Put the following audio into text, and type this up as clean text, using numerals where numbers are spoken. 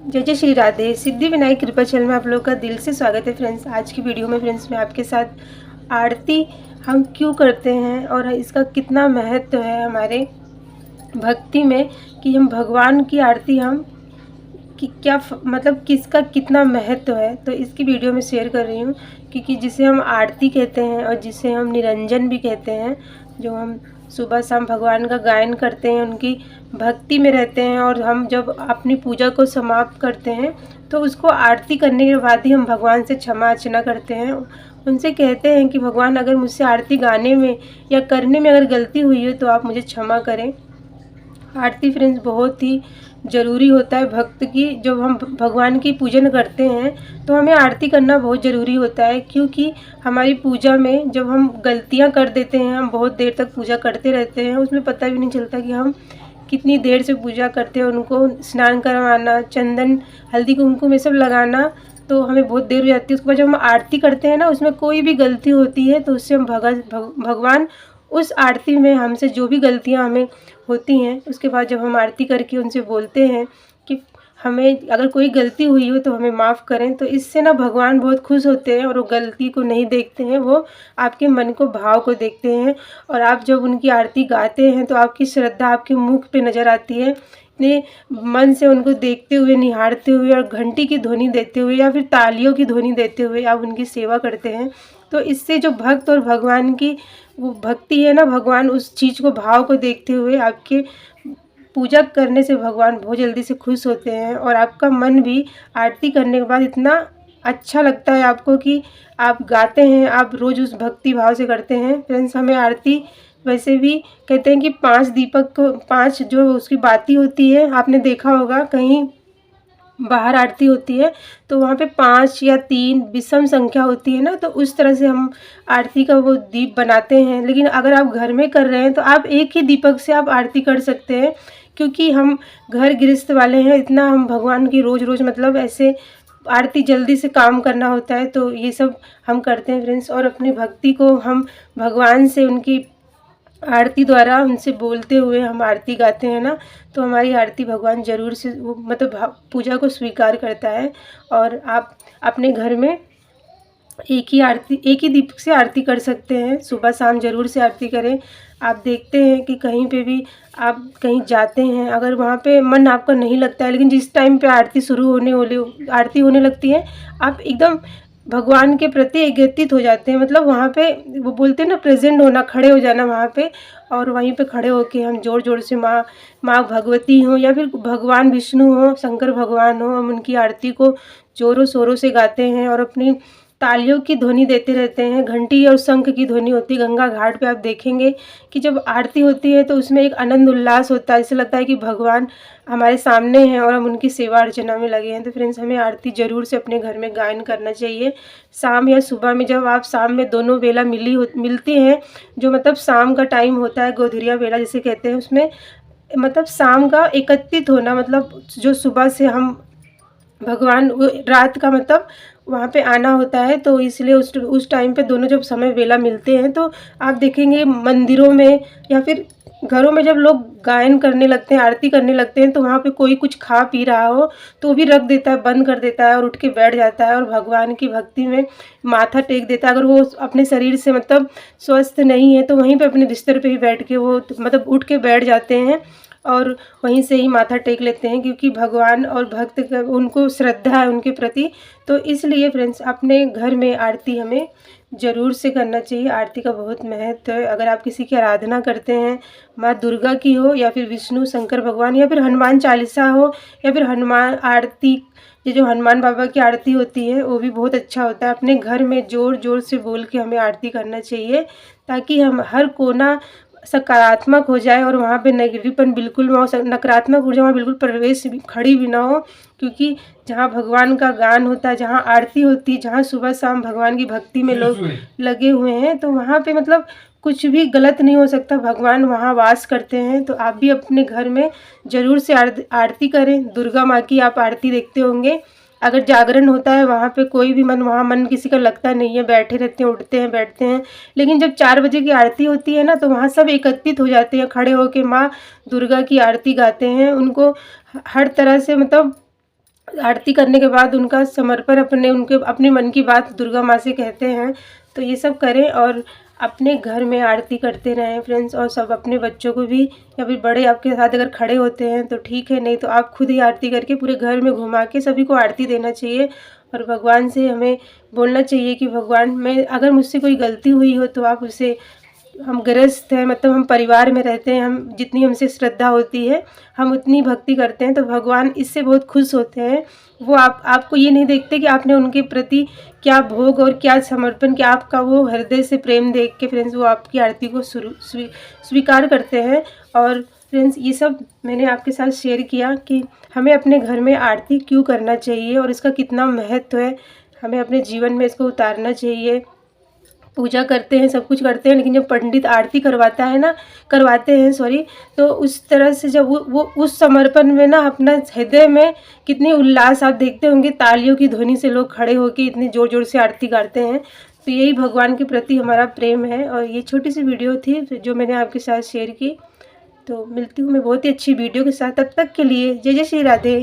जय जय श्री राधे। सिद्धि विनायक कृपा चैनल में आप लोग का दिल से स्वागत है फ्रेंड्स। आज की वीडियो में फ्रेंड्स मैं आपके साथ आरती हम क्यों करते हैं और इसका कितना महत्व है हमारे भक्ति में, कि हम भगवान की आरती हम कि क्या मतलब किसका कितना महत्व है, तो इसकी वीडियो में शेयर कर रही हूँ। क्योंकि जिसे हम आरती कहते हैं और जिसे हम निरंजन भी कहते हैं, जो हम सुबह शाम भगवान का गायन करते हैं, उनकी भक्ति में रहते हैं, और हम जब अपनी पूजा को समाप्त करते हैं तो उसको आरती करने के बाद ही हम भगवान से क्षमा अर्चना करते हैं। उनसे कहते हैं कि भगवान, अगर मुझसे आरती गाने में या करने में अगर गलती हुई है तो आप मुझे क्षमा करें। आरती फ्रेंड्स बहुत ही ज़रूरी होता है भक्त की। जब हम भगवान की पूजन करते हैं तो हमें आरती करना बहुत ज़रूरी होता है, क्योंकि हमारी पूजा में जब हम गलतियां कर देते हैं, हम बहुत देर तक पूजा करते रहते हैं, उसमें पता भी नहीं चलता कि हम कितनी देर से पूजा करते हैं। उनको स्नान करवाना, चंदन हल्दी कुमकुम ये सब लगाना, तो हमें बहुत देर हो जाती है। उसके बाद जब हम आरती करते हैं ना, उसमें कोई भी गलती होती है तो उससे हम भगवान उस आरती में हमसे जो भी गलतियां हमें होती हैं, उसके बाद जब हम आरती करके उनसे बोलते हैं कि हमें अगर कोई गलती हुई हो तो हमें माफ़ करें, तो इससे ना भगवान बहुत खुश होते हैं और वो गलती को नहीं देखते हैं, वो आपके मन को, भाव को देखते हैं। और आप जब उनकी आरती गाते हैं तो आपकी श्रद्धा आपके मुख पे नज़र आती है। इतने मन से उनको देखते हुए, निहारते हुए और घंटी की ध्वनि देते हुए या फिर तालियों की ध्वनि देते हुए आप उनकी सेवा करते हैं, तो इससे जो भक्त और भगवान की वो भक्ति है ना, भगवान उस चीज़ को, भाव को देखते हुए आपके पूजा करने से भगवान बहुत जल्दी से खुश होते हैं। और आपका मन भी आरती करने के बाद इतना अच्छा लगता है आपको कि आप गाते हैं, आप रोज़ उस भक्ति भाव से करते हैं। फ्रेंड्स, हमें आरती वैसे भी कहते हैं कि 5 दीपक को, 5 जो उसकी बाती होती है, आपने देखा होगा कहीं बाहर आरती होती है तो वहाँ पे 5 या 3 विषम संख्या होती है ना, तो उस तरह से हम आरती का वो दीप बनाते हैं। लेकिन अगर आप घर में कर रहे हैं तो आप एक ही दीपक से आप आरती कर सकते हैं, क्योंकि हम घर गृहस्थ वाले हैं, इतना हम भगवान की रोज़ रोज़ मतलब ऐसे आरती जल्दी से काम करना होता है, तो ये सब हम करते हैं फ्रेंड्स। और अपनी भक्ति को हम भगवान से उनकी आरती द्वारा उनसे बोलते हुए हम आरती गाते हैं ना, तो हमारी आरती भगवान ज़रूर से वो मतलब पूजा को स्वीकार करता है। और आप अपने घर में एक ही दीपक से आरती कर सकते हैं। सुबह शाम ज़रूर से आरती करें। आप देखते हैं कि कहीं पे भी आप कहीं जाते हैं, अगर वहाँ पे मन आपका नहीं लगता है, लेकिन जिस टाइम पे आरती होने लगती है, आप एकदम भगवान के प्रति एकत्रित हो जाते हैं। मतलब वहाँ पे वो बोलते हैं ना, प्रेजेंट होना, खड़े हो जाना वहाँ पे। और वहीं पे खड़े होके हम ज़ोर ज़ोर से माँ भगवती हो या फिर भगवान विष्णु हो, शंकर भगवान हो, हम उनकी आरती को ज़ोरों शोरों से गाते हैं और अपनी तालियों की ध्वनि देते रहते हैं। घंटी और शंख की ध्वनि होती है। गंगा घाट पे आप देखेंगे कि जब आरती होती है तो उसमें एक आनंद उल्लास होता है, ऐसा लगता है कि भगवान हमारे सामने हैं और हम उनकी सेवा अर्चना में लगे हैं। तो फ्रेंड्स, हमें आरती ज़रूर से अपने घर में गायन करना चाहिए। शाम या सुबह में, जब आप शाम में दोनों बेला मिलती हैं, जो मतलब शाम का टाइम होता है, गोधुरिया बेला जिसे कहते हैं, उसमें मतलब शाम का एकत्रित होना, मतलब जो सुबह से हम भगवान रात का मतलब वहाँ पे आना होता है, तो इसलिए उस टाइम पे दोनों जब समय वेला मिलते हैं तो आप देखेंगे मंदिरों में या फिर घरों में जब लोग गायन करने लगते हैं, आरती करने लगते हैं, तो वहाँ पे कोई कुछ खा पी रहा हो तो वो भी रख देता है, बंद कर देता है और उठ के बैठ जाता है और भगवान की भक्ति में माथा टेक देता है। अगर वो अपने शरीर से मतलब स्वस्थ नहीं है तो वहीं पे अपने बिस्तर पे ही बैठ के वो मतलब उठ के बैठ जाते हैं और वहीं से ही माथा टेक लेते हैं, क्योंकि भगवान और भक्त का उनको श्रद्धा है उनके प्रति। तो इसलिए फ्रेंड्स, अपने घर में आरती हमें ज़रूर से करना चाहिए। आरती का बहुत महत्व है। अगर आप किसी की आराधना करते हैं, माँ दुर्गा की हो या फिर विष्णु शंकर भगवान या फिर हनुमान चालीसा हो या फिर हनुमान आरती, ये जो हनुमान बाबा की आरती होती है वो भी बहुत अच्छा होता है। अपने घर में ज़ोर ज़ोर से बोल के हमें आरती करना चाहिए, ताकि हम हर कोना सकारात्मक हो जाए और वहाँ पे नेगेटिवपन बिल्कुल ना हो, नकारात्मक ऊर्जा वहाँ बिल्कुल प्रवेश भी खड़ी भी ना हो। क्योंकि जहाँ भगवान का गान होता है, जहाँ आरती होती है, जहाँ सुबह शाम भगवान की भक्ति में लोग लगे हुए हैं, तो वहाँ पे मतलब कुछ भी गलत नहीं हो सकता। भगवान वहाँ वास करते हैं। तो आप भी अपने घर में ज़रूर से आरती करें। दुर्गा माँ की आप आरती देखते होंगे, अगर जागरण होता है वहाँ पे कोई भी मन किसी का लगता नहीं है, बैठे रहते हैं, उठते हैं, बैठते हैं। लेकिन जब 4 बजे की आरती होती है ना, तो वहाँ सब एकत्रित हो जाते हैं, खड़े होके माँ दुर्गा की आरती गाते हैं। उनको हर तरह से मतलब आरती करने के बाद उनका समर्पण अपने मन की बात दुर्गा माँ से कहते हैं। तो ये सब करें और अपने घर में आरती करते रहें फ्रेंड्स। और सब अपने बच्चों को भी, या फिर बड़े आपके साथ अगर खड़े होते हैं तो ठीक है, नहीं तो आप खुद ही आरती करके पूरे घर में घुमा के सभी को आरती देना चाहिए। और भगवान से हमें बोलना चाहिए कि भगवान, मैं अगर मुझसे कोई गलती हुई हो तो आप उसे, हम गृहस्थ हैं, मतलब हम परिवार में रहते हैं, हम जितनी हमसे श्रद्धा होती है हम उतनी भक्ति करते हैं, तो भगवान इससे बहुत खुश होते हैं। वो आपको ये नहीं देखते कि आपने उनके प्रति क्या भोग और क्या समर्पण किया, आपका वो हृदय से प्रेम देख के फ्रेंड्स वो आपकी आरती को स्वीकार करते हैं। और फ्रेंड्स ये सब मैंने आपके साथ शेयर किया कि हमें अपने घर में आरती क्यों करना चाहिए और इसका कितना महत्व है, हमें अपने जीवन में इसको उतारना चाहिए। पूजा करते हैं, सब कुछ करते हैं, लेकिन जब पंडित आरती करवाते हैं सॉरी, तो उस तरह से जब वो उस समर्पण में ना अपना हृदय में कितनी उल्लास, आप देखते होंगे तालियों की ध्वनि से लोग खड़े होकर इतनी ज़ोर ज़ोर से आरती करते हैं। तो यही भगवान के प्रति हमारा प्रेम है। और ये छोटी सी वीडियो थी जो मैंने आपके साथ शेयर की। तो मिलती हूँ मैं बहुत ही अच्छी वीडियो के साथ, तब तक के लिए जय जय श्री राधे।